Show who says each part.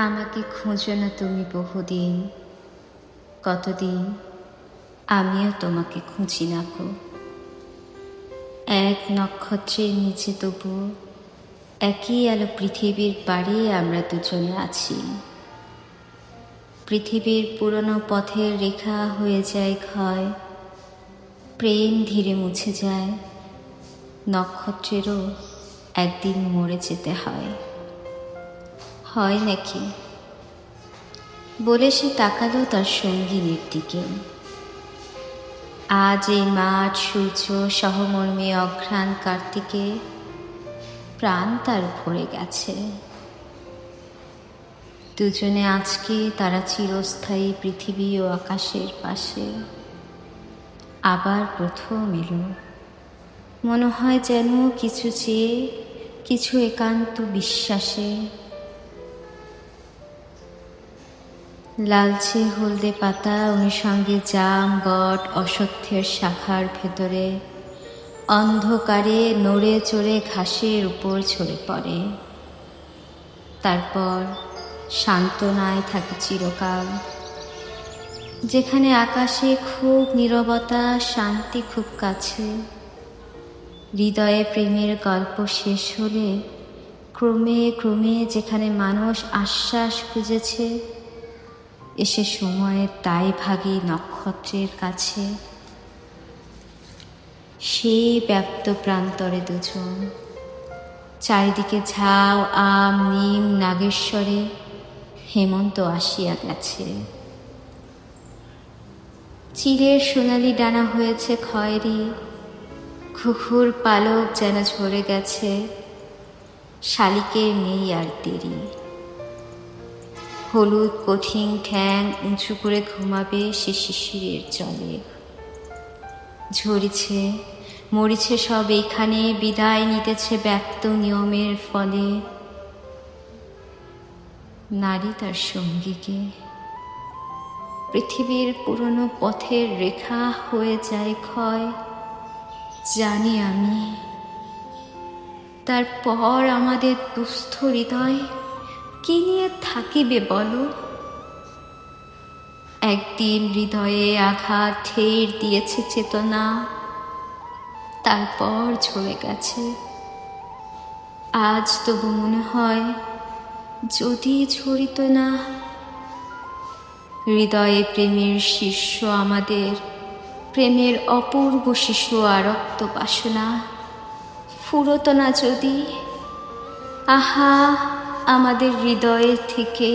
Speaker 1: আমাকে খোঁজো না তুমি বহুদিন, কতদিন আমিও তোমাকে খুঁজি না গো। এক নক্ষত্রের নিচে তবু একই আলো পৃথিবীর পাড়ে আমরা দুজনে আছি। পৃথিবীর পুরনো পথের রেখা হয়ে যায় ক্ষয়, প্রেম ধীরে মুছে যায়, নক্ষত্রেরও একদিন মরে যেতে হয়। হয় নাকি? বলে সে তাকালো তার সঙ্গিনীর দিকে। আজ এই মাঠ, সূর্য, সহমর্মী অঘ্রাণ কার্তিকে প্রাণ তার ভরে গেছে। দুজনে আজকে তারা চিরস্থায়ী পৃথিবী ও আকাশের পাশে আবার প্রথম এলো। মনে হয় যেন কিছু চেয়ে, কিছু একান্ত বিশ্বাসে। লালচে হলদে পাতা অনুষঙ্গে জাম, বট, অশ্বত্থের শাখার ভেতরে অন্ধকারে নড়ে চড়ে ঘাসের উপর ঝরে পড়ে। তারপর সান্ত্বনায় থাকে চিরকাল, যেখানে আকাশে খুব নীরবতা, শান্তি খুব কাছে। হৃদয়ে প্রেমের গল্প শেষ হলে ক্রমে ক্রমে যেখানে মানুষ আশ্বাস খুঁজেছে, এসে সময়ের তাই ভাগী নক্ষত্রের কাছে। সেই ব্যপ্ত প্রান্তরে দুজন, চারিদিকে ঝাউ, আম, নিম, নাগেশ্বরে হেমন্ত আসিয়া গেছে। চিলের সোনালি ডানা হয়েছে খয়েরি, ঘুঘুর পালক যেন ঝরে গেছে। শালিকের নেই আর দেরি, হলুদ কঠিন ঠ্যাং উঁচু করে ঘুমাবে সে শিশিরের জলে। ঝরিছে মরিছে সব এইখানে, বিদায় নিতেছে ব্যক্ত নিয়মের ফলে। নারী তার সঙ্গীকে, পৃথিবীর পুরনো পথের রেখা হয়ে যায় ক্ষয়। জানি আমি, তারপর আমাদের দুস্থ হৃদয় কি নিয়ে থাকিবে বলো? একদিন হৃদয়ে আঘাত ঠের দিয়েছে চেতনা, তারপর ঝরে গেছে। আজ তবু মনে হয় যদি ঝরিত না। হৃদয়ে প্রেমের শিষ্য আমাদের, প্রেমের অপূর্ব শিশু আরক্ত বাসনা ফুরত না যদি। আহা, আমাদের হৃদয়ের থেকে